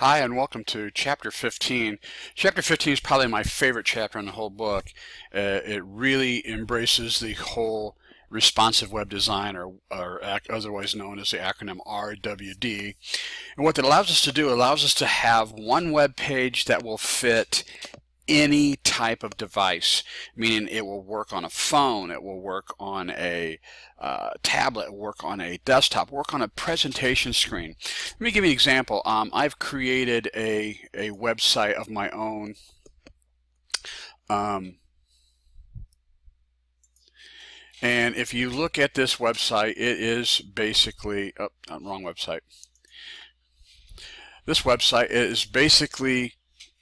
Hi, and welcome to Chapter 15. Chapter 15 is probably my favorite chapter in the whole book. It really embraces the whole responsive web design, or otherwise known as the acronym RWD. And what that allows us to do, allows us to have one web page that will fit any type of device, meaning it will work on a phone, it will work on a tablet, work on a desktop, work on a presentation screen. Let me give you an example. I've created a website of my own. And if you look at this website, it is basically, wrong website. This website is basically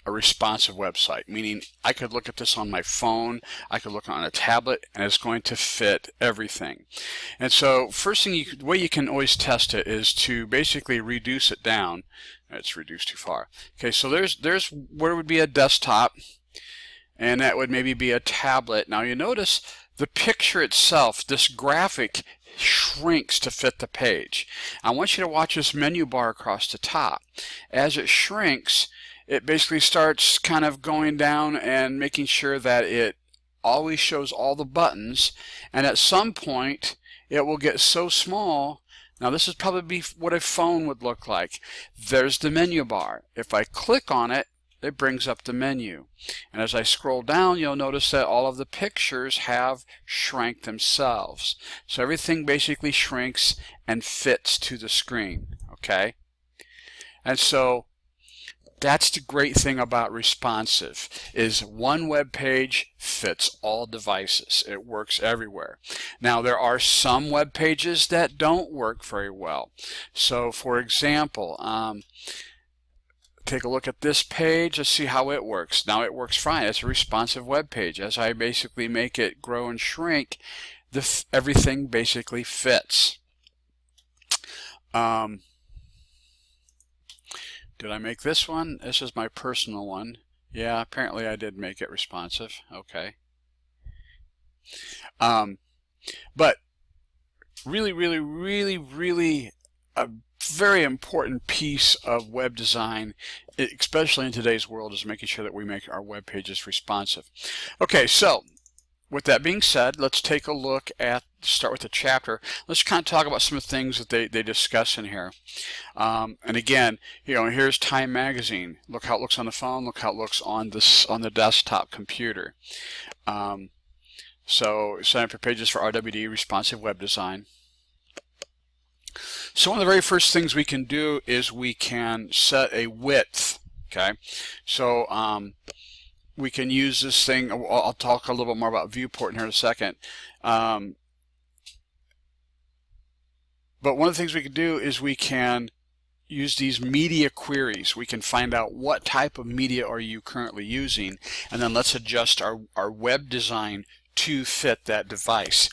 a responsive website, meaning I could look at this on my phone, I could look on a tablet, and it's going to fit everything. And so first thing, the way you can always test it is to basically reduce it down. It's reduced too far. Okay, so there's where would be a desktop, and that would maybe be a tablet. Now you notice the picture itself, this graphic shrinks to fit the page. I want you to watch this menu bar across the top. As it shrinks, it basically starts kind of going down and making sure that it always shows all the buttons, and at some point it will get so small. Now this is probably what a phone would look like. There's the menu bar. If I click on it, it brings up the menu, and as I scroll down, you'll notice that all of the pictures have shrank themselves. So everything basically shrinks and fits to the screen. Okay, and so that's the great thing about responsive, is one web page fits all devices. It works everywhere. Now there are some web pages that don't work very well. So for example, take a look at this page. Let's see how it works. Now it works fine. It's a responsive web page. As I basically make it grow and shrink, everything basically fits. Did I make this one? This is my personal one. Yeah, apparently I did make it responsive. Okay. But really a very important piece of web design, especially in today's world, is making sure that we make our web pages responsive. Okay, so with that being said, let's take a look at, start with the chapter. Let's kind of talk about some of the things that they discuss in here. And again, here's Time Magazine. Look how it looks on the phone. Look how it looks on the desktop computer. So sign up your pages for RWD, responsive web design. So one of the very first things we can do is we can set a width. Okay, so we can use this thing. I'll talk a little bit more about viewport in here in a second. But one of the things we can do is we can use these media queries. We can find out what type of media are you currently using, and then let's adjust our web design to fit that device.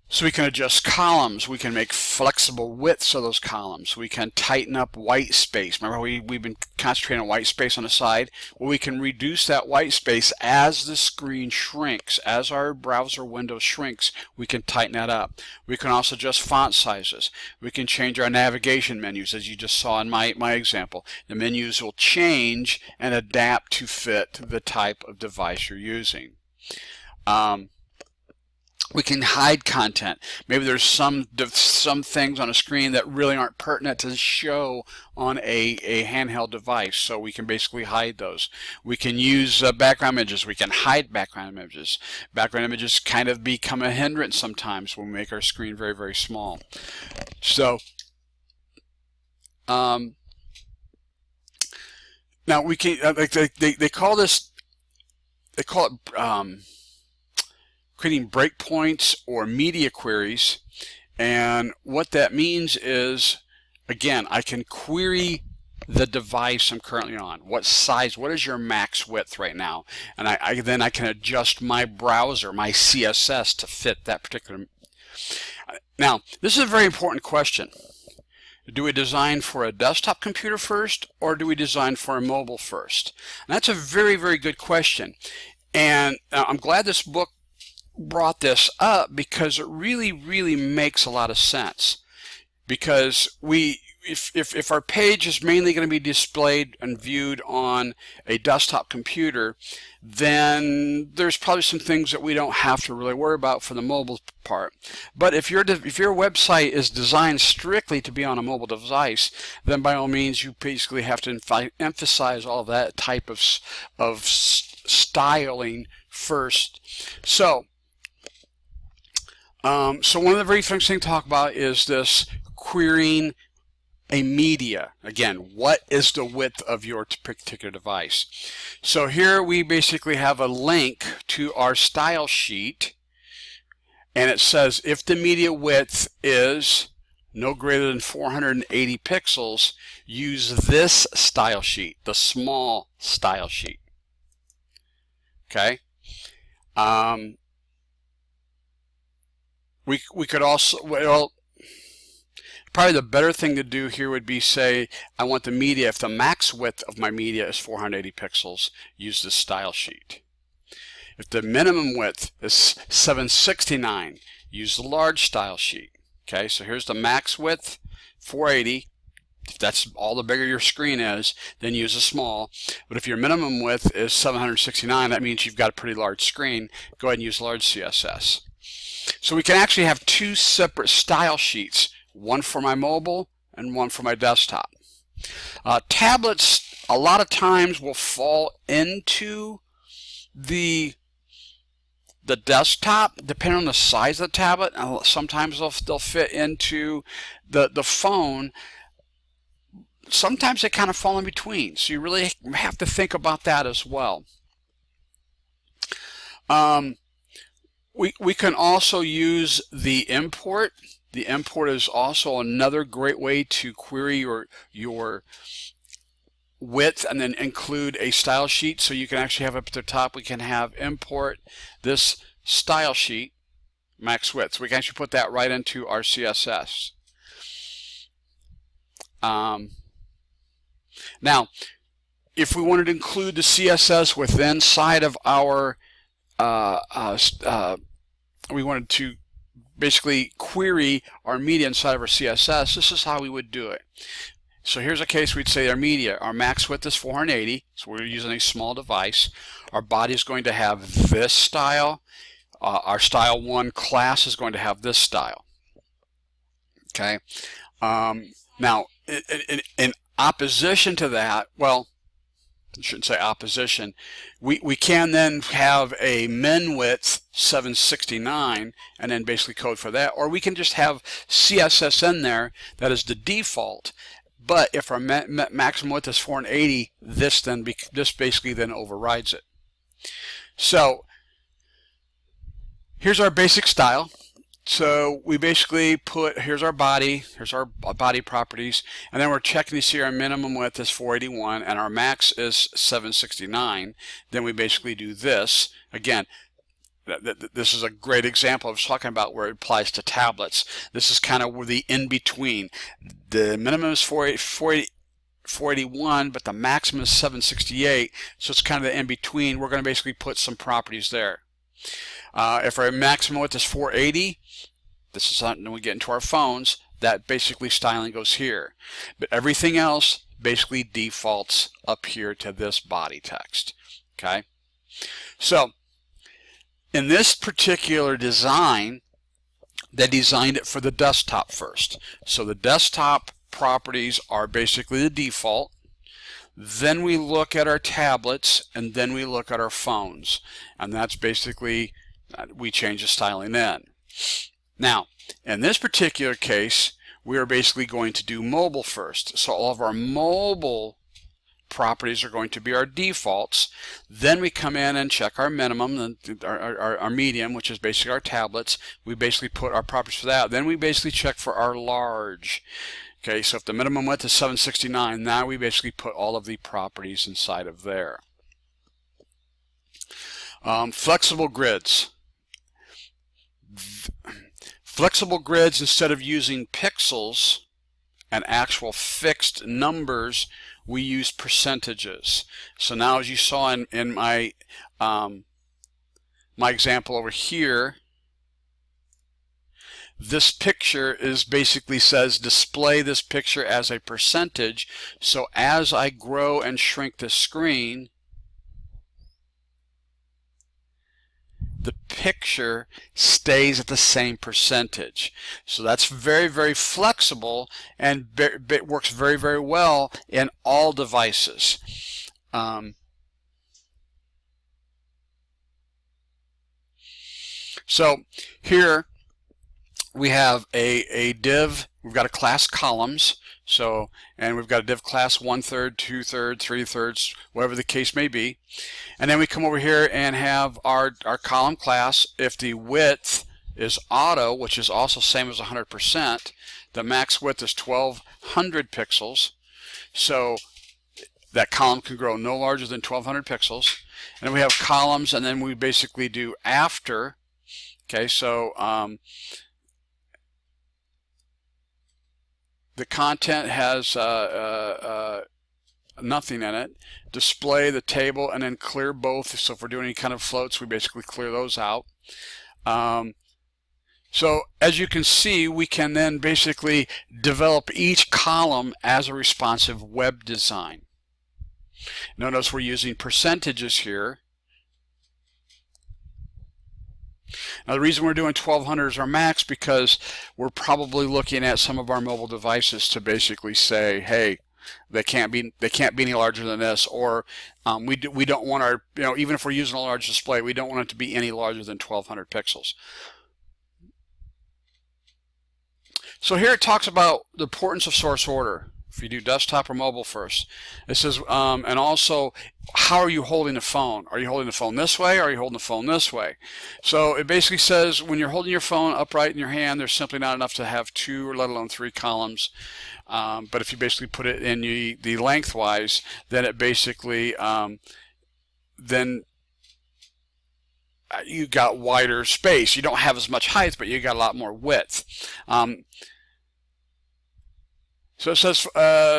So we can adjust columns, we can make flexible widths of those columns, we can tighten up white space. Remember we've been concentrating on white space on the side? Well, we can reduce that white space as the screen shrinks. As our browser window shrinks, we can tighten that up. We can also adjust font sizes. We can change our navigation menus, as you just saw in my example. The menus will change and adapt to fit the type of device you're using. We can hide content. Maybe there's some things on a screen that really aren't pertinent to show on a handheld device, so we can basically hide those. We can use background images. We can hide background images. Background images kind of become a hindrance sometimes when we make our screen very small. So now we can they call this, they call it creating breakpoints or media queries, and what that means is, again, I can query the device I'm currently on. What size, what is your max width right now? And then I can adjust my browser, my CSS, to fit that particular. Now, this is a very important question. Do we design for a desktop computer first, or do we design for a mobile first? And that's a very good question, and I'm glad this book brought this up, because it really makes a lot of sense. Because if our page is mainly going to be displayed and viewed on a desktop computer, then there's probably some things that we don't have to really worry about for the mobile part. But if your website is designed strictly to be on a mobile device, then by all means you basically have to emphasize all of that type of styling first. So so one of the very first things to talk about is this querying a media. Again, what is the width of your particular device? So here we basically have a link to our style sheet, and it says if the media width is no greater than 480 pixels, use this style sheet, the small style sheet. Okay. We could also, well, probably the better thing to do here would be say I want the media, if the max width of my media is 480 pixels, use this style sheet. If the minimum width is 769, use the large style sheet. Okay, so here's the max width, 480. If that's all the bigger your screen is, then use a small. But if your minimum width is 769, that means you've got a pretty large screen. Go ahead and use large CSS. So we can actually have two separate style sheets, one for my mobile and one for my desktop. Tablets a lot of times will fall into the desktop depending on the size of the tablet. Sometimes they'll fit into the phone. Sometimes they kind of fall in between, so you really have to think about that as well. We can also use the import. The import is also another great way to query your width and then include a style sheet. So you can actually have up at the top, we can have import this style sheet, max width. So we can actually put that right into our CSS. Now, if we wanted to include the CSS within inside of our we wanted to basically query our media inside of our CSS, this is how we would do it. So here's a case we'd say our media, our max width is 480, so we're using a small device. Our body is going to have this style. Our style 1 class is going to have this style. Okay. Now, in opposition to that, well, I shouldn't say opposition, we can then have a min width 769 and then basically code for that, or we can just have CSS in there that is the default. But if our maximum width is 480, this basically then overrides it. So here's our basic style. So we basically put, here's our body properties, and then we're checking to see our minimum width is 481 and our max is 769. Then we basically do this. Again, this is a great example I was talking about where it applies to tablets. This is kind of the in-between. The minimum is 481, but the maximum is 768, so it's kind of the in-between. We're going to basically put some properties there. If our maximum width is 480, this is something we get into our phones, that basically styling goes here. But everything else basically defaults up here to this body text. Okay? So, in this particular design, they designed it for the desktop first. So the desktop properties are basically the default. Then we look at our tablets, and then we look at our phones. And that's basically, we change the styling then. Now, in this particular case, we are basically going to do mobile first. So all of our mobile properties are going to be our defaults. Then we come in and check our minimum, our medium, which is basically our tablets. We basically put our properties for that. Then we basically check for our large. Okay, so if the minimum width is 769, now we basically put all of the properties inside of there. Flexible grids. Flexible grids, instead of using pixels and actual fixed numbers, we use percentages. So now, as you saw in my my example over here, this picture is basically says display this picture as a percentage. So as I grow and shrink the screen, the picture stays at the same percentage. So that's very, very flexible and it works very, very well in all devices. So here we have a div. We've got a class columns. So, and we've got a div class 1/3, 2/3, 3/3, whatever the case may be. And then we come over here and have our column class. If the width is auto, which is also same as 100%, the max width is 1200 pixels. So that column can grow no larger than 1200 pixels. And then we have columns, and then we basically do after. Okay, so the content has nothing in it. Display the table and then clear both. So if we're doing any kind of floats, we basically clear those out. So as you can see, we can then basically develop each column as a responsive web design. Notice we're using percentages here. Now the reason we're doing 1200 as our max because we're probably looking at some of our mobile devices to basically say, hey, they can't be any larger than this, or we don't want our, even if we're using a large display, we don't want it to be any larger than 1200 pixels. So here it talks about the importance of source order. If you do desktop or mobile first, it says, and also, how are you holding the phone? Are you holding the phone this way, or are you holding the phone this way? So it basically says when you're holding your phone upright in your hand, there's simply not enough to have 2 or let alone 3 columns. But if you basically put it in the lengthwise, then it basically, then you got wider space. You don't have as much height, but you got a lot more width. So it says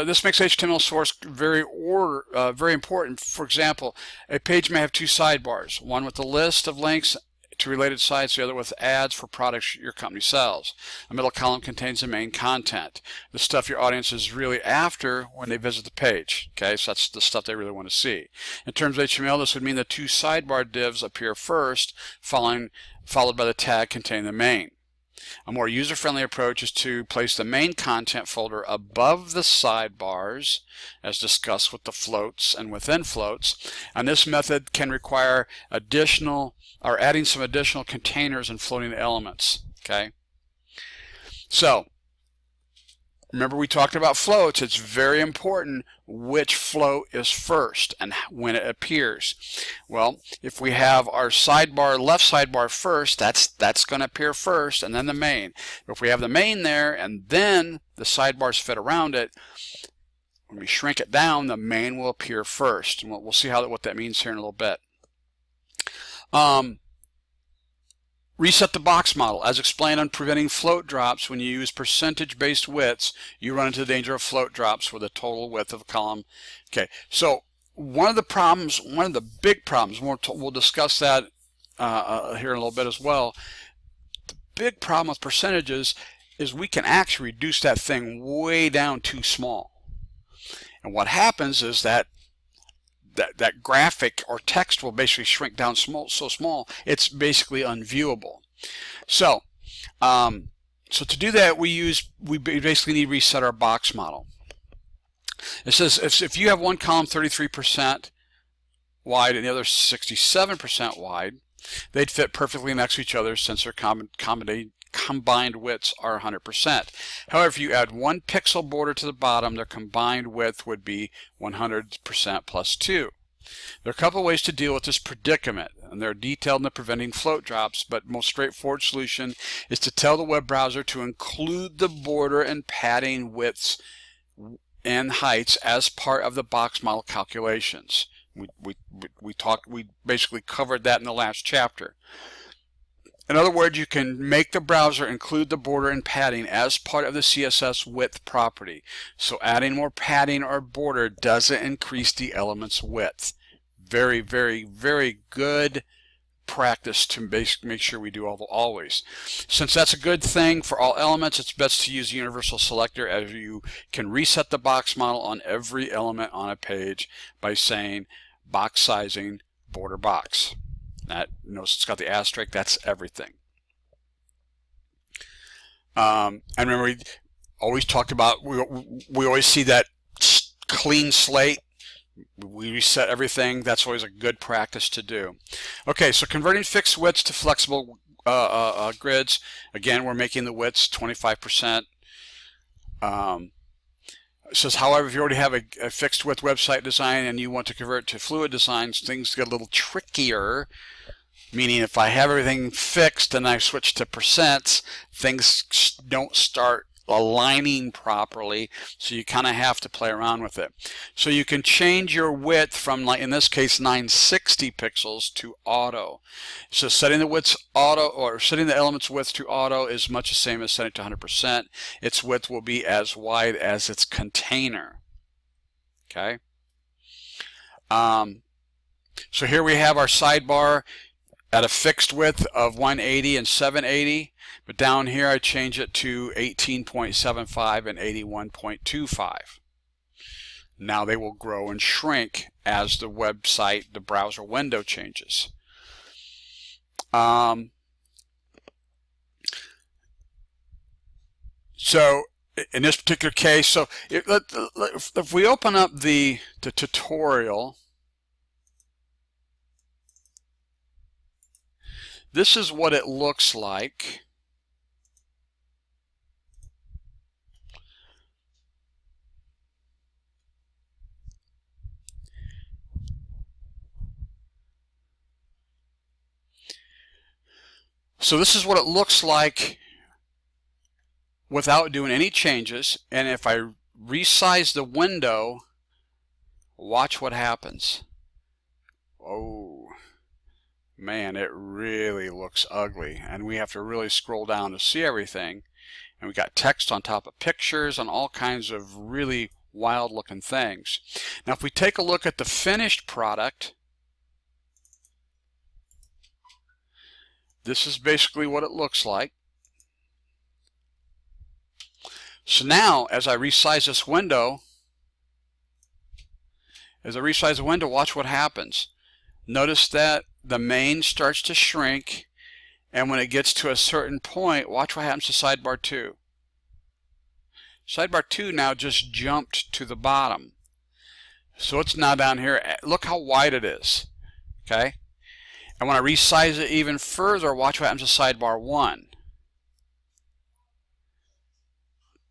this makes HTML source very important. For example, a page may have 2 sidebars, one with a list of links to related sites, the other with ads for products your company sells. A middle column contains the main content, the stuff your audience is really after when they visit the page. Okay, so that's the stuff they really want to see. In terms of HTML, this would mean the 2 sidebar divs appear first, followed by the tag containing the main. A more user-friendly approach is to place the main content folder above the sidebars, as discussed with the floats and within floats. And this method can require adding some additional containers and floating elements. Okay. So remember we talked about floats. It's very important which float is first and when it appears. Well, if we have our sidebar, left sidebar first, that's going to appear first, and then the main. If we have the main there and then the sidebars fit around it, when we shrink it down, the main will appear first. And we'll see what that means here in a little bit. Reset the box model. As explained on preventing float drops, when you use percentage-based widths, you run into the danger of float drops with a total width of a column. Okay, so one of the big problems, we'll discuss that here in a little bit as well. The big problem with percentages is we can actually reduce that thing way down too small. And what happens is that graphic or text will basically shrink down so small it's basically unviewable. So to do that we basically need to reset our box model. It says if you have one column 33% wide and the other 67% wide, they'd fit perfectly next to each other since their combined widths are 100%. However, if you add 1 pixel border to the bottom, their combined width would be 100% plus 2. There are a couple of ways to deal with this predicament, and they're detailed in the preventing float drops, but most straightforward solution is to tell the web browser to include the border and padding widths and heights as part of the box model calculations. We basically covered that in the last chapter. In other words, you can make the browser include the border and padding as part of the CSS width property. So adding more padding or border doesn't increase the element's width. Very, very, very good practice to make sure we do always. Since that's a good thing for all elements, it's best to use universal selector, as you can reset the box model on every element on a page by saying box sizing border box. That, notice it's got the asterisk, that's everything. And remember, we always talked about, we always see that clean slate. We reset everything. That's always a good practice to do. Okay, so converting fixed widths to flexible grids. Again, we're making the widths 25%. It says, however, if you already have a fixed width website design and you want to convert to fluid designs, things get a little trickier. Meaning, if I have everything fixed and I switch to percents, things don't start aligning properly, so you kind of have to play around with it. So you can change your width from, like in this case, 960 pixels to auto. So setting the widths auto, or setting the elements width to auto, is much the same as setting it to 100%. Its width will be as wide as its container. Okay. So here we have our sidebar at a fixed width of 180 and 780, but down here I change it to 18.75 and 81.25. Now they will grow and shrink as the website, the browser window changes. So in this particular case, so if we open up the tutorial, this is what it looks like. So this is what it looks like without doing any changes. And if I resize the window, watch what happens. Oh, man, it really looks ugly, and we have to really scroll down to see everything. And we got text on top of pictures and all kinds of really wild looking things. Now if we take a look at the finished product, this is basically what it looks like. So now as I resize this window, watch what happens. Notice that the main starts to shrink, and when it gets to a certain point, watch what happens to sidebar 2. Sidebar 2 now just jumped to the bottom. So it's now down here. Look how wide it is. Okay? And when I resize it even further, watch what happens to sidebar 1.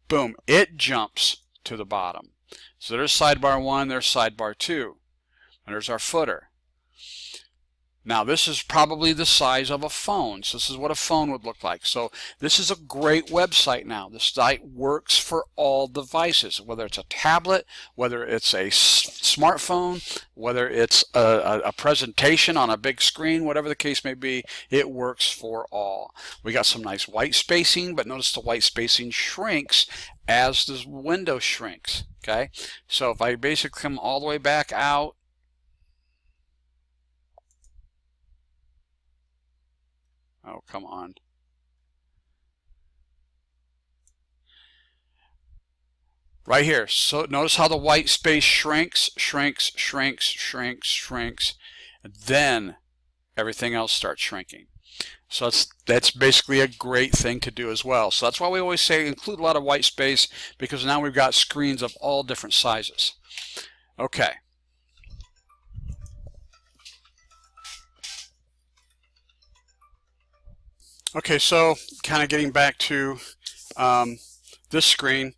Boom, it jumps to the bottom. So there's sidebar 1, there's sidebar 2, and there's our footer. Now this is probably the size of a phone. So this is what a phone would look like. So this is a great website now. The site works for all devices, whether it's a tablet, whether it's a smartphone, whether it's a presentation on a big screen, whatever the case may be, it works for all. We got some nice white spacing, but notice the white spacing shrinks as the window shrinks. Okay, so if I basically come all the way back out, oh, come on. Right here. So notice how the white space shrinks, shrinks, shrinks, shrinks, shrinks, and then everything else starts shrinking. So that's basically a great thing to do as well. So that's why we always say include a lot of white space, because now we've got screens of all different sizes. Okay. Okay, so kind of getting back to this screen,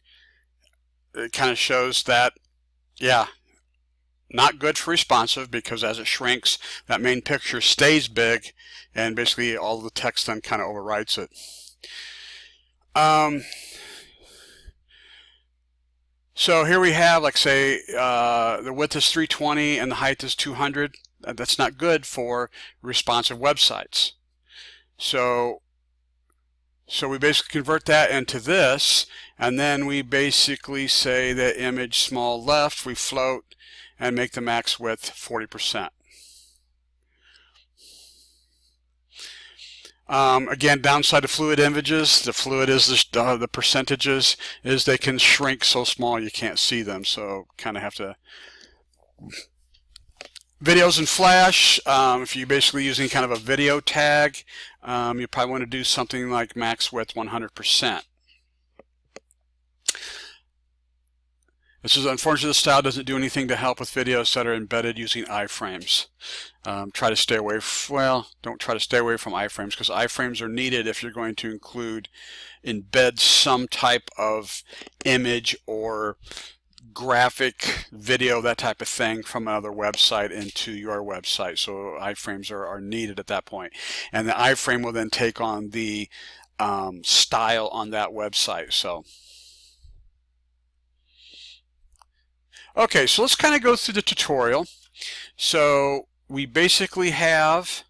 it kind of shows that, yeah, not good for responsive, because as it shrinks, that main picture stays big, and basically all the text then kind of overwrites it. So here we have, like, say, the width is 320 and the height is 200. That's not good for responsive websites. So we basically convert that into this, and then we basically say that image small left, we float and make the max width 40%. Again, downside of fluid images, the fluid is the percentages is they can shrink so small you can't see them, so kind of have to. Videos in Flash, if you're basically using kind of a video tag, you probably want to do something like max width 100%. This is unfortunately, the style doesn't do anything to help with videos that are embedded using iframes. Try to stay away. Well, don't try to stay away from iframes, because iframes are needed if you're going to embed some type of image or graphic video, that type of thing, from another website into your website. So iframes are needed at that point, and the iframe will then take on the style on that website. So okay, so let's kind of go through the tutorial. So we basically have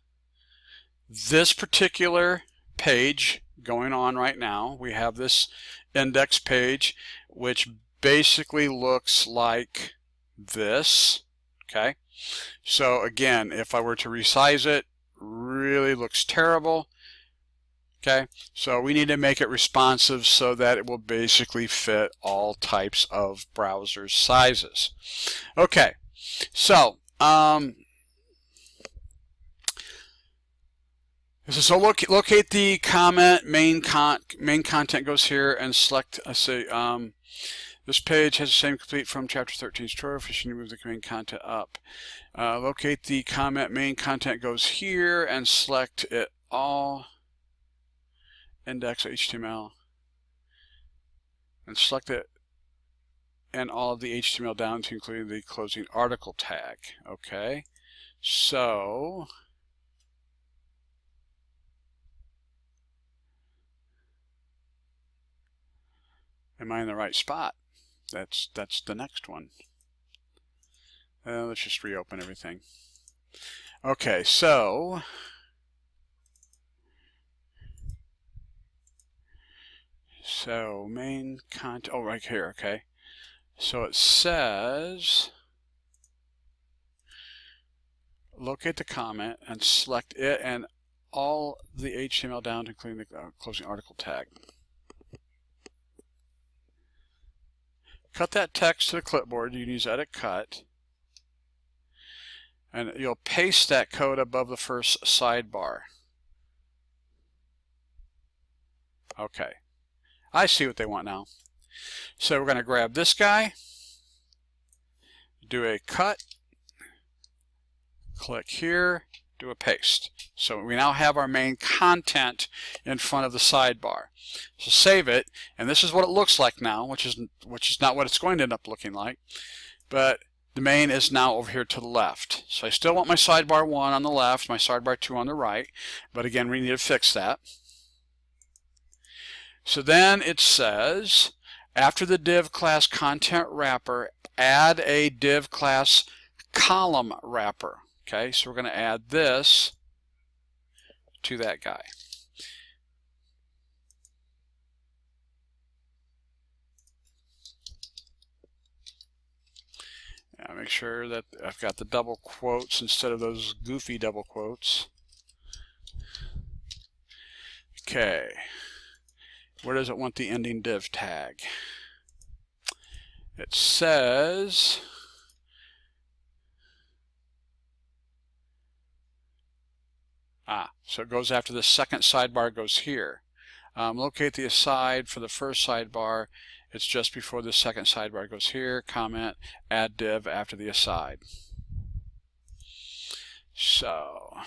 this particular page going on right now. We have this index page, which basically looks like this. Okay, so again, if I were to resize it, really looks terrible. Okay, so we need to make it responsive so that it will basically fit all types of browser sizes. Okay, so so locate the comment. Main content goes here, and select. I say this page has the same complete from Chapter 13's tutorial. If you move the main content up, locate the comment. Main content goes here, and select it all. Index HTML, and select it and all of the HTML down to including the closing article tag. Okay, so am I in the right spot? That's the next one. Let's just reopen everything. Okay, so main content, oh, right here. Okay, so it says locate the comment and select it and all the HTML down to including the closing article tag. Cut that text to the clipboard. You can use edit cut, and you'll paste that code above the first sidebar. Okay, I see what they want now. So we're going to grab this guy, do a cut, click here, do a paste. So we now have our main content in front of the sidebar. So save it, and this is what it looks like now, which is not what it's going to end up looking like, but the main is now over here to the left. So I still want my sidebar 1 on the left, my sidebar 2 on the right, but again, we need to fix that. So then it says, after the div class content wrapper, add a div class column wrapper. Okay, so we're going to add this to that guy. Now make sure that I've got the double quotes instead of those goofy double quotes. Okay, where does it want the ending div tag? It says so it goes after the second sidebar goes here. Locate the aside for the first sidebar. It's just before the second sidebar goes here. Comment, add div after the aside. So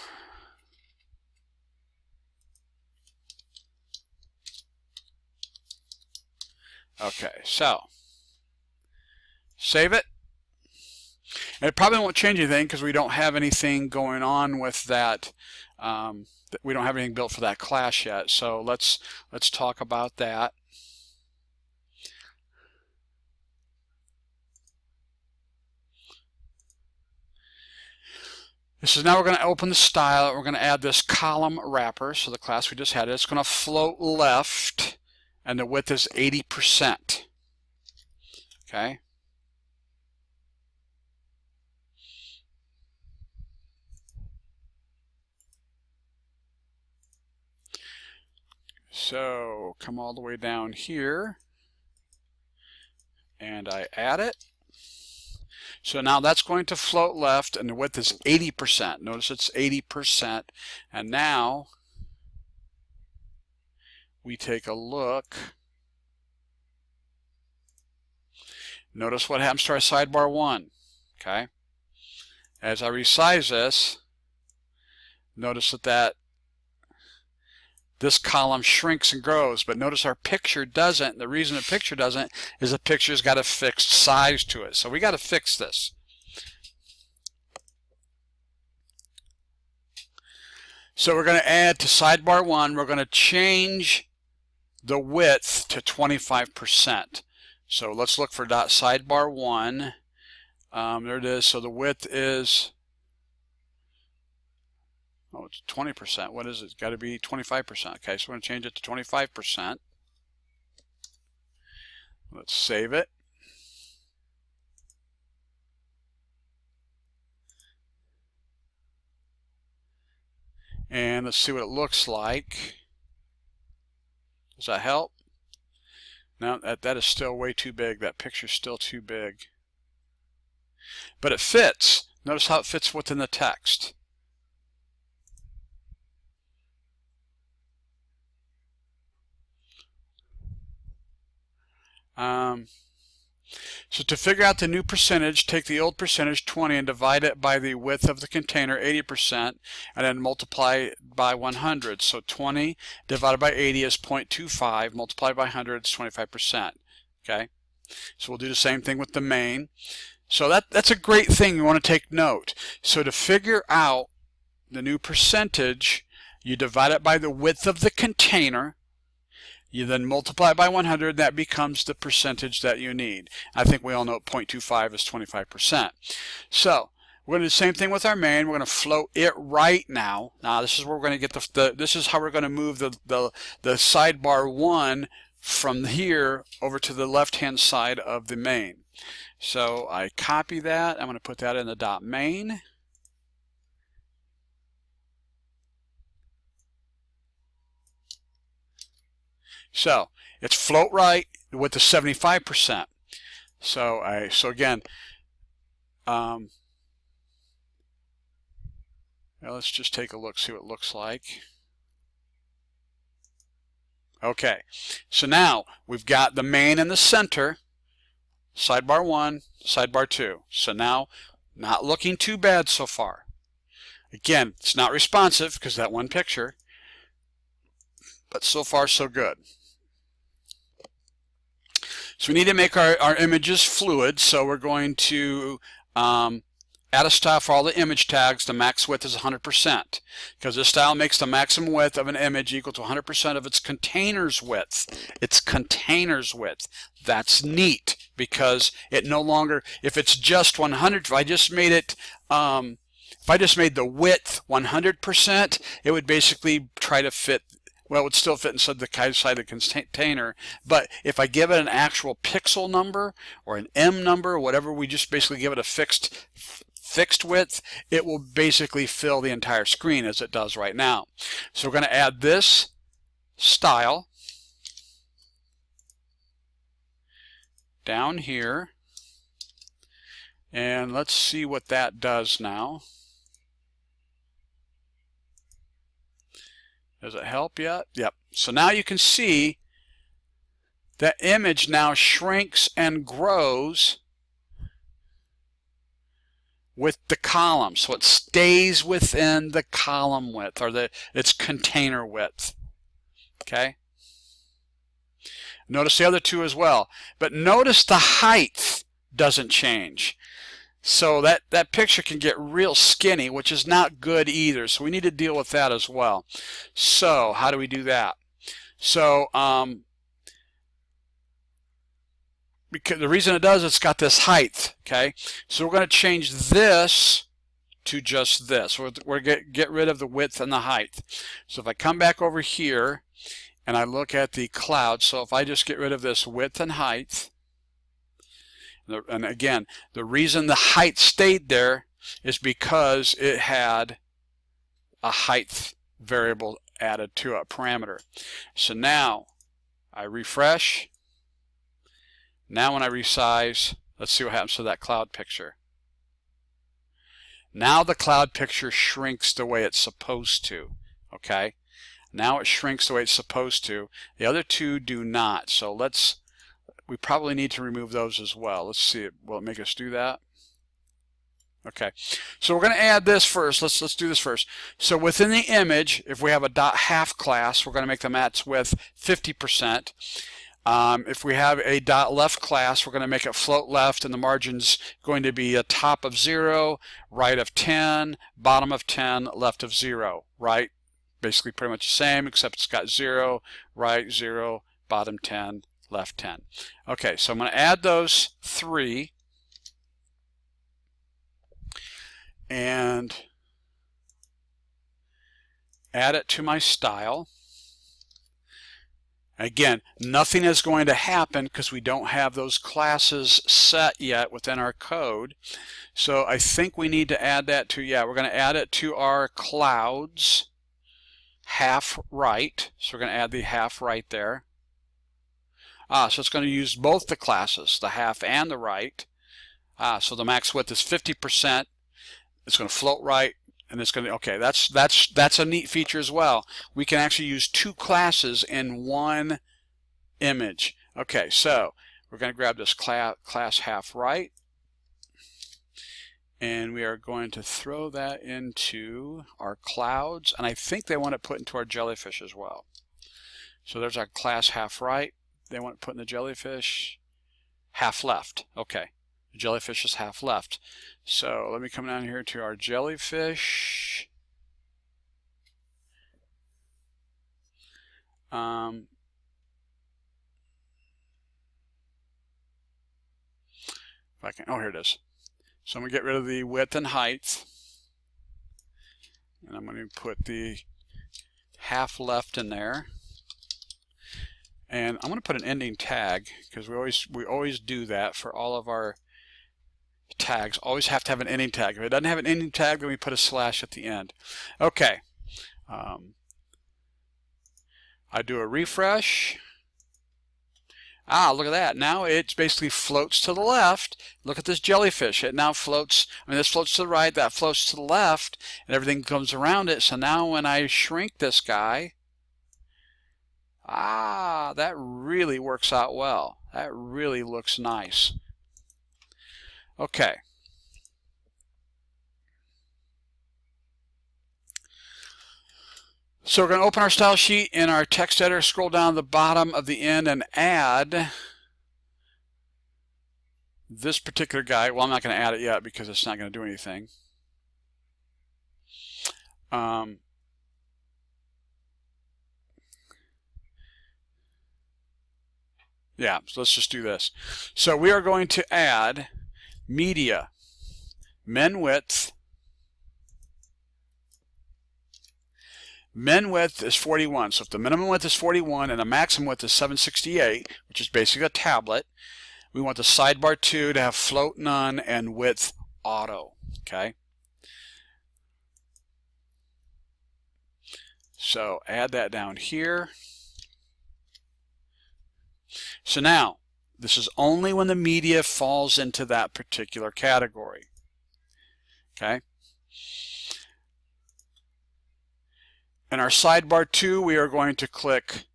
okay, so save it. And it probably won't change anything because we don't have anything going on with that. We don't have anything built for that class yet. So let's talk about that. This is now we're going to open the style. We're going to add this column wrapper. So the class we just had, it's going to float left, and the width is 80%. Okay. So come all the way down here and I add it. So now that's going to float left and the width is 80%. Notice it's 80%. And now we take a look. Notice what happens to our sidebar 1. Okay. As I resize this, notice that this column shrinks and grows, but notice our picture doesn't. The reason the picture doesn't is the picture's got a fixed size to it. So we got to fix this. So we're going to add to sidebar 1, we're going to change the width to 25%. So let's look for sidebar 1. There it is. So the width is, oh, it's 20%. What is it? It's got to be 25%. Okay, so we're going to change it to 25%. Let's save it. And let's see what it looks like. Does that help? No, that is still way too big. That picture's still too big. But it fits. Notice how it fits within the text. So to figure out the new percentage, take the old percentage, 20, and divide it by the width of the container, 80%, and then multiply by 100. So 20 divided by 80 is 0.25, multiplied by 100 is 25%. Okay? So we'll do the same thing with the main. So that's a great thing you want to take note. So to figure out the new percentage, you divide it by the width of the container. You then multiply by 100, that becomes the percentage that you need. I think we all know 0.25 is 25%. So we're going to do the same thing with our main. We're going to float it right now. Now this is where we're going to get this is how we're going to move the sidebar 1 from here over to the left-hand side of the main. So I copy that. I'm going to put that in the .main. So it's float right with the 75%. So again, well, let's just take a look, see what it looks like. Okay, so now we've got the main in the center, sidebar 1, sidebar 2. So now, not looking too bad so far. Again, it's not responsive because that one picture, but so far so good. So we need to make our images fluid, so we're going to add a style for all the image tags. The max width is 100%, because this style makes the maximum width of an image equal to 100% of its container's width. Its container's width. That's neat, because it no longer, if it's just 100, if I just made it, if I just made the width 100%, it would basically try to fit, well, it would still fit inside the container, but if I give it an actual pixel number or an M number, whatever, we just basically give it a fixed width, it will basically fill the entire screen as it does right now. So we're going to add this style down here, and let's see what that does now. Does it help yet? Yep. So now you can see that image now shrinks and grows with the column. So it stays within the column width, or its container width. Okay? Notice the other two as well. But notice the height doesn't change. So that picture can get real skinny, which is not good either. So we need to deal with that as well. So how do we do that? So because the reason it does, it's got this height. Okay, so we're going to change this to just this. We're going to get rid of the width and the height. So if I come back over here and I look at the cloud, so if I just get rid of this width and height. And again, the reason the height stayed there is because it had a height variable added to a parameter. So now I refresh. Now when I resize, let's see what happens to that cloud picture. Now the cloud picture shrinks the way it's supposed to. Okay? Now it shrinks the way it's supposed to. The other two do not. So we probably need to remove those as well. Let's see, will it make us do that? Okay, so we're going to add this first. Let's do this first. So within the image, if we have a .half class, we're going to make the match width 50%. If we have a .left class, we're going to make it float left, and the margin's going to be a top of 0, right of 10, bottom of 10, left of 0. Right? Basically pretty much the same, except it's got 0, right 0, bottom 10, left 10. Okay, so I'm going to add those three. And add it to my style. Again, nothing is going to happen because we don't have those classes set yet within our code. So I think we need to add that to, we're going to add it to our clouds half right. So we're going to add the half right there. So it's going to use both the classes, the half and the right. So the max width is 50%. It's going to float right, and it's going to, okay, that's a neat feature as well. We can actually use two classes in one image. Okay, so we're going to grab this class half right, and we are going to throw that into our clouds, and I think they want it put into our jellyfish as well. So there's our class half right. They want it put in the jellyfish half left. Okay. The jellyfish is half left. So let me come down here to our jellyfish. If I can, here it is. So I'm going to get rid of the width and height. And I'm going to put the half left in there. And I'm going to put an ending tag because we always do that for all of our tags. Always have to have an ending tag. If it doesn't have an ending tag, then we put a slash at the end. Okay. I do a refresh. Look at that. Now it basically floats to the left. Look at this jellyfish. It now floats, this floats to the right, that floats to the left, and everything comes around it. So now when I shrink this guy, that really works out well. That really looks nice. Okay. So we're going to open our style sheet in our text editor, scroll down to the bottom of the end, and add this particular guy. Well, I'm not going to add it yet because it's not going to do anything. So let's just do this. So we are going to add media, min width. Min width is 41. So if the minimum width is 41 and the maximum width is 768, which is basically a tablet, we want the sidebar 2 to have float none and width auto. Okay. So add that down here. So now, this is only when the media falls into that particular category. Okay. In our sidebar 2, we are going to click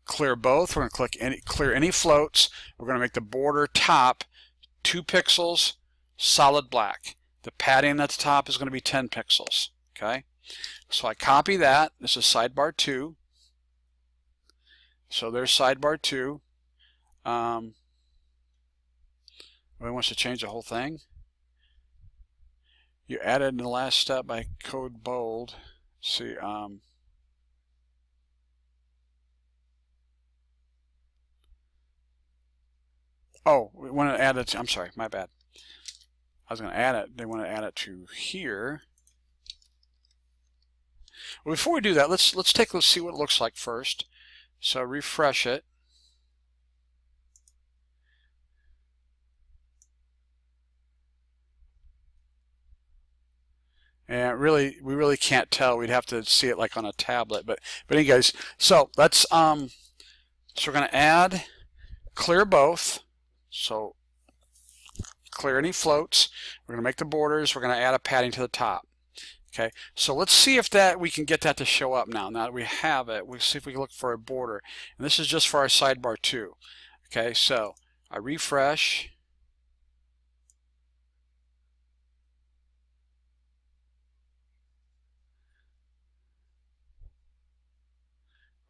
clear both. We're going to click clear any floats. We're going to make the border top 2 pixels, solid black. The padding at the top is going to be 10 pixels. Okay. So I copy that. This is sidebar 2. So there's sidebar 2. Anybody wants to change the whole thing? You added in the last step by code bold. Let's see. We want to add it to, I'm sorry, my bad. I was going to add it. They want to add it to here. Well, before we do that, let's see what it looks like first. So refresh it. And really, we really can't tell. We'd have to see it like on a tablet. But anyways, so let's so we're going to add clear both. So clear any floats. We're going to make the borders. We're going to add a padding to the top. Okay, so let's see if we can get that to show up now. Now that we have it, we'll see if we can look for a border. And this is just for our sidebar 2. Okay, so I refresh.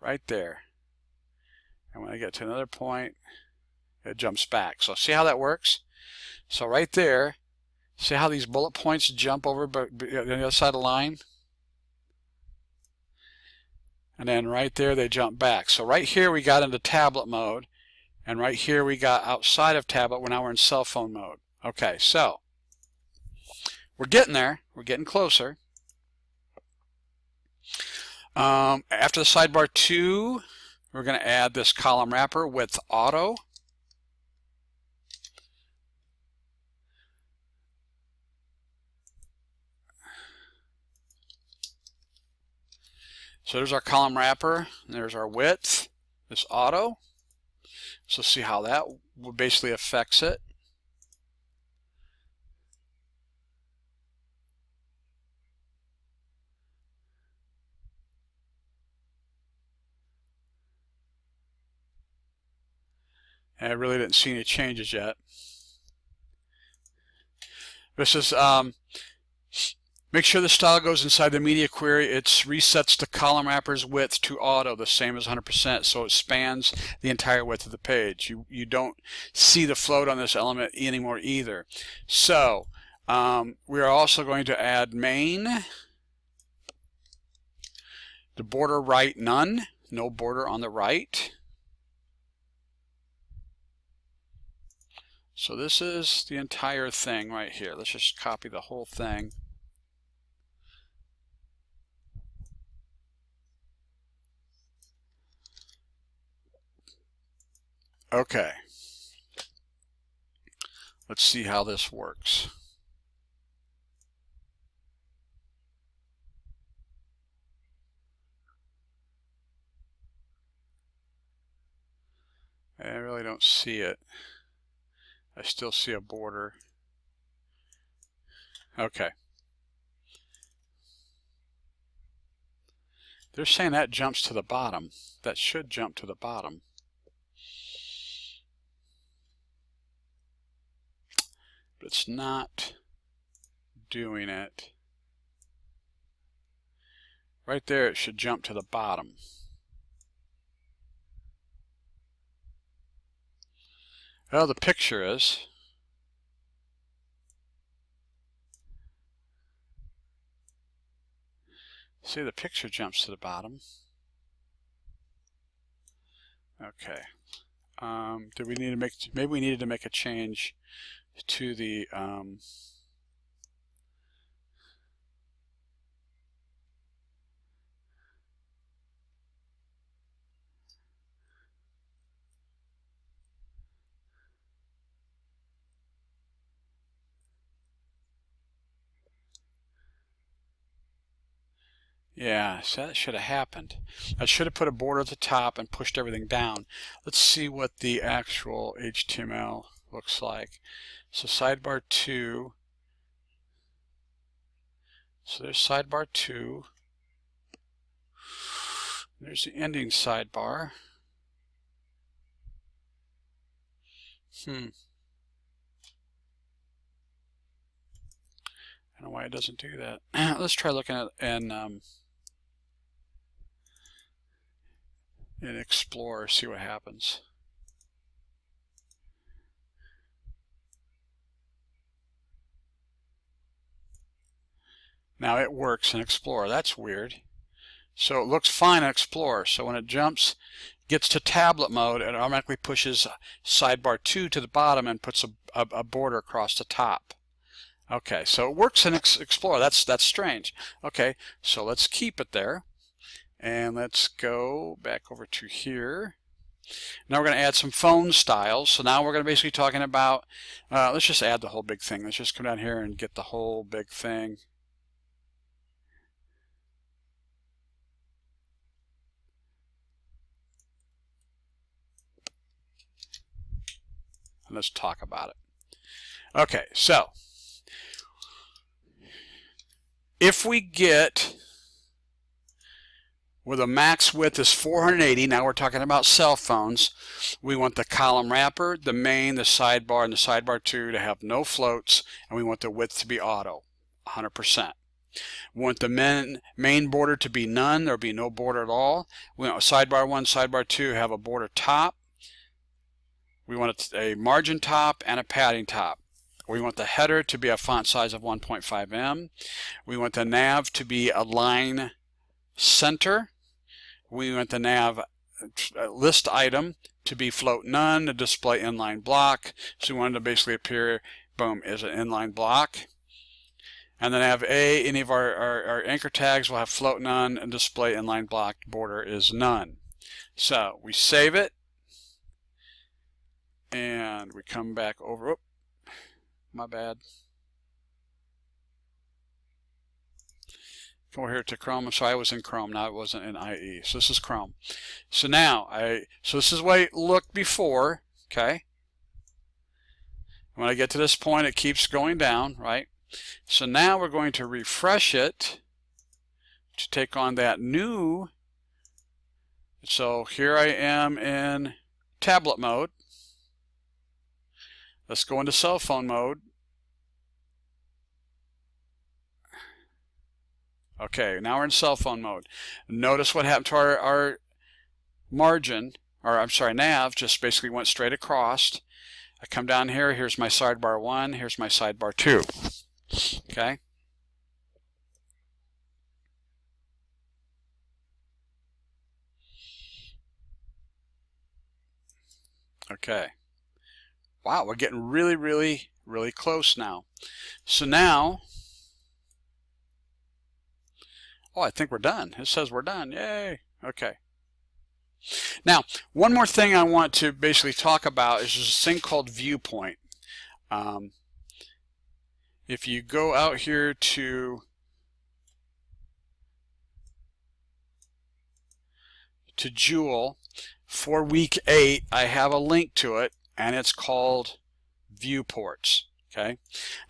Right there. And when I get to another point, it jumps back. So see how that works? So right there, see how these bullet points jump over on the other side of the line? And then right there they jump back. So right here we got into tablet mode, and right here we got outside of tablet. Now we're in cell phone mode. Okay, so we're getting there. We're getting closer. After the sidebar 2, we're going to add this column wrapper with auto. So there's our column wrapper, and there's our width, this auto. So see how that basically affects it. And I really didn't see any changes yet. This is make sure the style goes inside the media query. It resets the column wrapper's width to auto, the same as 100%, so it spans the entire width of the page. You don't see the float on this element anymore either. So we are also going to add main, the border right none, no border on the right. So this is the entire thing right here. Let's just copy the whole thing. Okay. Let's see how this works. I really don't see it. I still see a border. Okay. They're saying that jumps to the bottom. That should jump to the bottom. But it's not doing it. Right there, it should jump to the bottom. Well, the picture is. See, the picture jumps to the bottom. Okay. Do we need to make? Maybe we needed to make a change to the. Yeah, so that should have happened. I should have put a border at the top and pushed everything down. Let's see what the actual HTML looks like. So sidebar 2. So there's sidebar 2. There's the ending sidebar. I don't know why it doesn't do that. Let's try looking at in Explorer, see what happens. Now it works in Explorer. That's weird. So it looks fine in Explorer. So when it gets to tablet mode, it automatically pushes sidebar 2 to the bottom and puts a border across the top. Okay, so it works in Explorer. That's strange. Okay, so let's keep it there. And let's go back over to here. Now we're going to add some phone styles. So now we're going to basically talking about, let's just add the whole big thing. Let's just come down here and get the whole big thing. and let's talk about it. Okay, so if we get where the max width is 480, now we're talking about cell phones, we want the column wrapper, the main, the sidebar, and the sidebar 2 to have no floats, and we want the width to be auto, 100%. We want the main border to be none, there'll be no border at all. We want sidebar 1, sidebar 2 have a border top. We want a margin top and a padding top. We want the header to be a font size of 1.5 em. We want the nav to be a line center. We want the nav list item to be float none, to display inline block. So we want it to basically appear, boom, as an inline block. And then nav A, any of our anchor tags will have float none and display inline block, border is none. So we save it and we come back over. Oh, my bad. Come over here to Chrome. I'm sorry, I was in Chrome. Now it wasn't in IE. So this is Chrome. So now so this is the way it looked before. Okay. When I get to this point, it keeps going down, right? So now we're going to refresh it to take on that new. So here I am in tablet mode. Let's go into cell phone mode. Okay, now we're in cell phone mode. Notice what happened to our margin, or I'm sorry, nav, just basically went straight across. I come down here, here's my sidebar 1, here's my sidebar 2. Okay? Okay. Wow, we're getting really, really, really close now. So now, oh, I think we're done. It says we're done. Yay. Okay. Now, one more thing I want to basically talk about is this thing called viewpoint. If you go out here to Joule, for week 8, I have a link to it, and it's called viewports. Okay.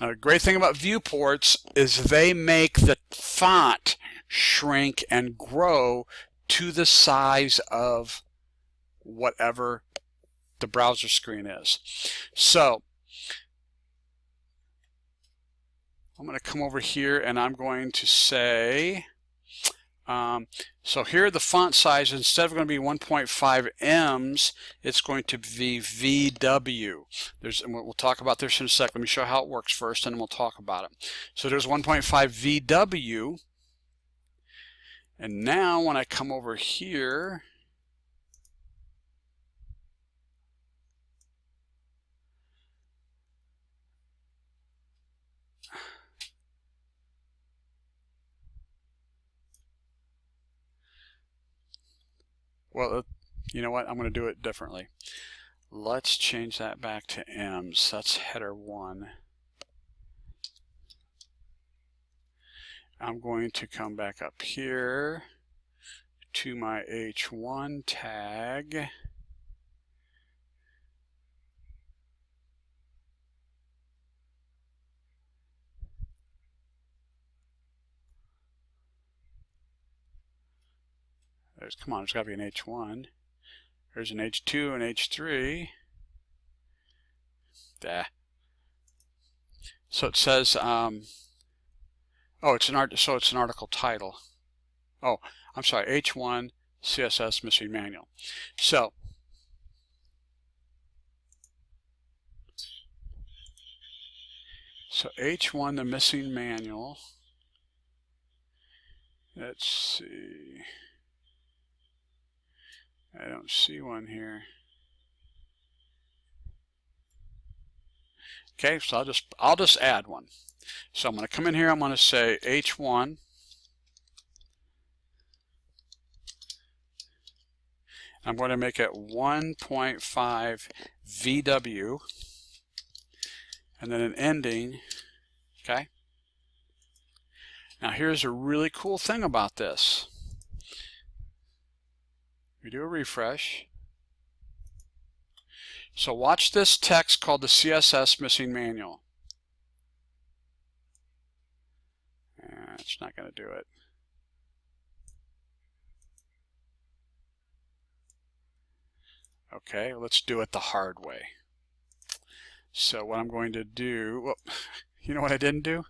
Now, the great thing about viewports is they make the font shrink and grow to the size of whatever the browser screen is. So I'm going to come over here and I'm going to say, so here the font size, instead of going to be 1.5 ems, it's going to be VW. And we'll talk about this in a sec. Let me show how it works first, and then we'll talk about it. So there's 1.5 VW. And now when I come over here, well, you know what? I'm going to do it differently. Let's change that back to ems. That's header 1. I'm going to come back up here to my H1 tag. Come on, there's got to be an H1. There's an H2 and H3. There. So it says, oh, it's an article title. Oh, I'm sorry, H1 CSS missing manual. So H1, the missing manual. Let's see. I don't see one here. Okay, so I'll just add one. So I'm going to come in here. I'm going to say H1. I'm going to make it 1.5 VW, and then an ending. Okay. Now here's a really cool thing about this. We do a refresh. So watch this text called the CSS missing manual. It's not going to do it. Okay, let's do it the hard way. So what I'm going to do, well, you know what I didn't do?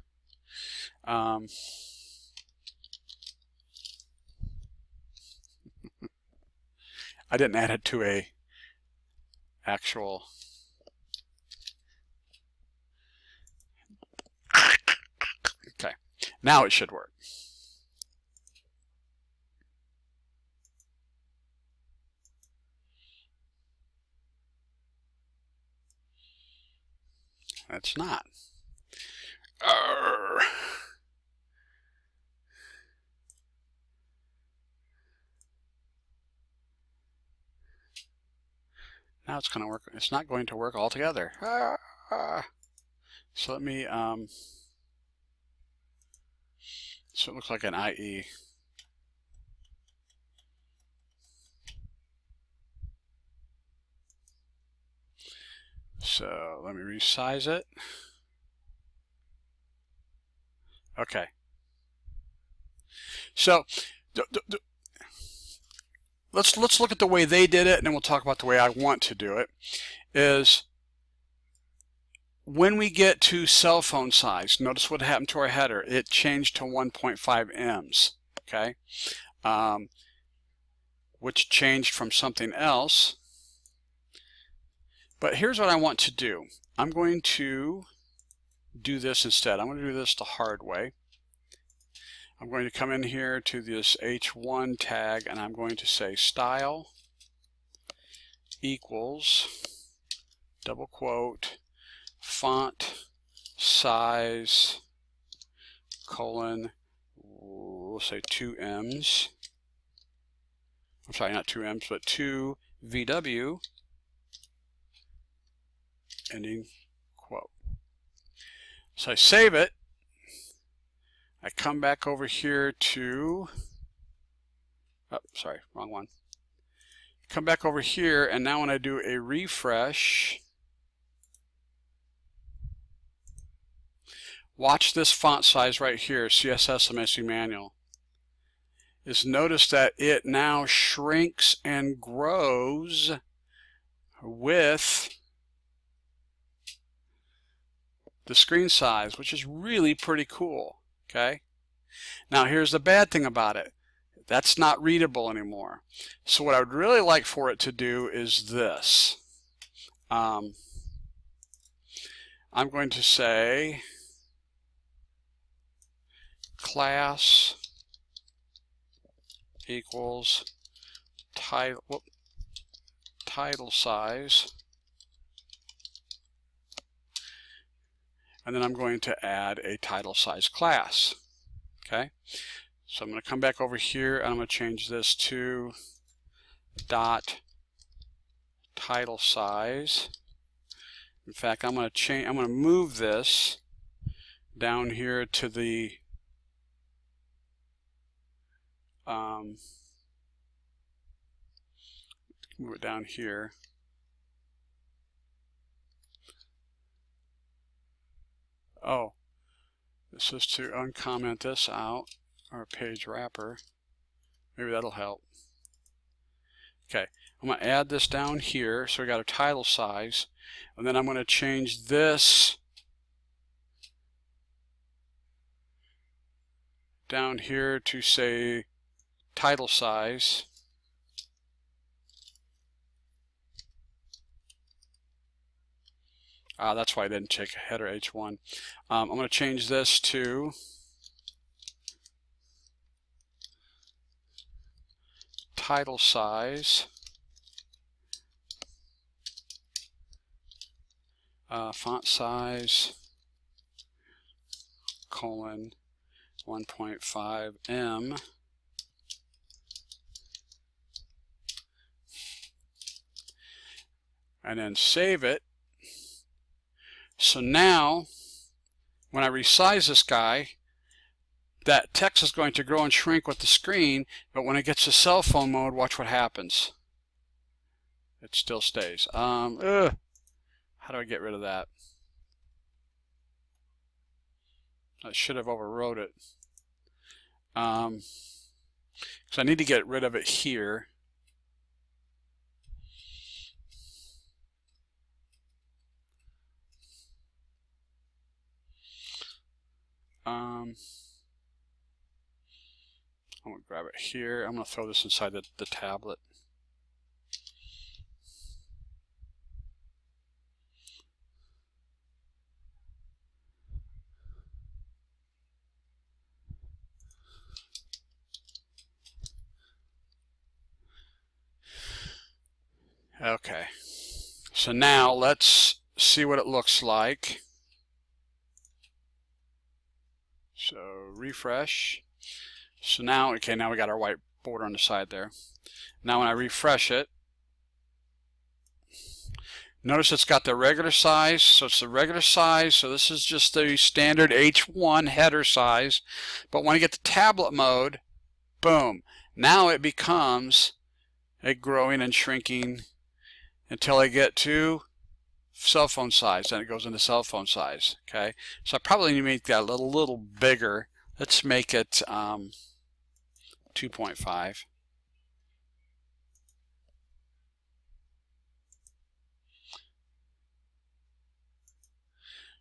I didn't add it to a actual. Okay, now it should work. It's not. Arrgh. Now it's going to work. It's not going to work altogether. So let me, so it looks like an IE. So let me resize it. Okay. So let's look at the way they did it, and then we'll talk about the way I want to do it. Is when we get to cell phone size, notice what happened to our header. It changed to 1.5 ems. Okay, which changed from something else. But here's what I want to do. I'm going to do this instead. I'm going to do this the hard way. I'm going to come in here to this H1 tag, and I'm going to say style equals double quote font size colon, we'll say 2 ems. I'm sorry, not 2 ems, but 2 VW ending quote. So I save it. I come back over here to, oh, sorry, wrong one. Come back over here, and now when I do a refresh, watch this font size right here, CSS missing manual. Is notice that it now shrinks and grows with the screen size, which is really pretty cool. Okay. Now here's the bad thing about it. That's not readable anymore. So what I would really like for it to do is this. I'm going to say class equals title size, and then I'm going to add a title size class. Okay, so I'm going to come back over here, and I'm going to change this to dot title size. In fact, I'm going to move this down here to the move it down here. Oh, this is to uncomment this out, or page wrapper. Maybe that'll help. Okay, I'm going to add this down here, so we got a title size, and then I'm going to change this down here to say title size. That's why I didn't check header H1. I'm going to change this to title size, font size, colon, 1.5 em. And then save it. So now, when I resize this guy, that text is going to grow and shrink with the screen, but when it gets to cell phone mode, watch what happens. It still stays. How do I get rid of that? I should have overrode it. Because I need to get rid of it here. I'm going to grab it here. I'm going to throw this inside the tablet. Okay, so now let's see what it looks like. So refresh. So now, okay, now we got our white border on the side there. Now when I refresh it, notice it's got the regular size, so it's the regular size, so this is just the standard H1 header size. But when I get to tablet mode, boom, now it becomes a growing and shrinking until I get to cell phone size, then it goes into cell phone size. Okay, so I probably need to make that a little bigger. Let's make it 2.5.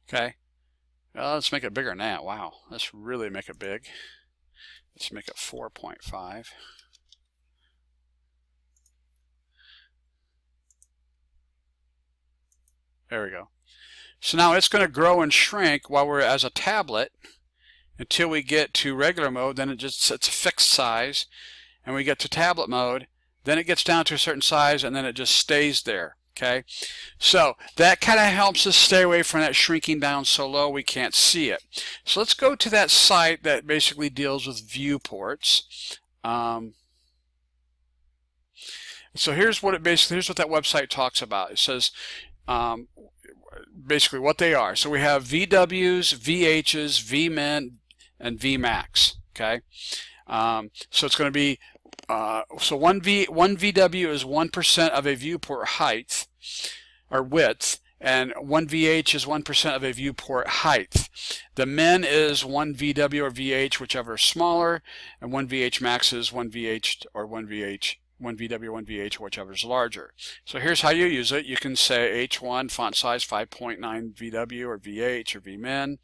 Okay, well, let's make it bigger than that. Wow, let's really make it big. Let's make it 4.5. There we go. So now it's going to grow and shrink while we're as a tablet until we get to regular mode. Then it's a fixed size, and we get to tablet mode. Then it gets down to a certain size, and then it just stays there. Okay, so that kind of helps us stay away from that shrinking down so low we can't see it. So let's go to that site that basically deals with viewports. So here's what that website talks about. It says basically what they are. So we have VWs, VHs, VMIN, and VMAX. Okay, so it's going to be so one VW is 1% of a viewport height or width, and one VH is 1% of a viewport height. The min is 1 VW or VH, whichever is smaller, and 1 VH max is 1 VH or 1 VH. 1 VW, 1 VH, whichever is larger. So here's how you use it. You can say H1 font size 5.9 VW or VH or VMIN,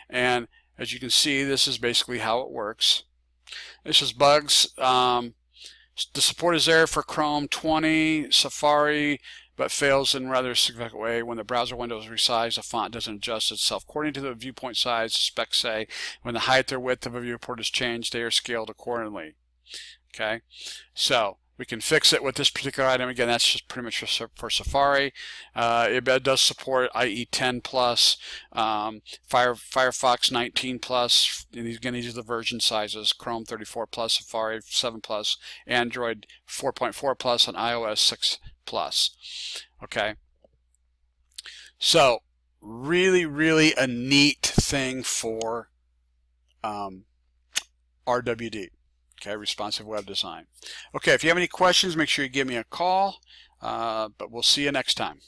and as you can see, this is basically how it works. This is bugs. The support is there for Chrome 20, Safari, but fails in a rather significant way. When the browser window is resized, the font doesn't adjust itself according to the viewport size. Specs say when the height or width of a viewport is changed, they are scaled accordingly. Okay, so we can fix it with this particular item. Again, that's just pretty much for Safari. It does support IE 10 plus, Firefox 19 plus. Again, these are the version sizes: Chrome 34 plus, Safari 7 plus, Android 4.4 plus, and iOS 6 plus. Okay, so really a neat thing for RWD. Okay, responsive web design. Okay, if you have any questions, make sure you give me a call, but we'll see you next time.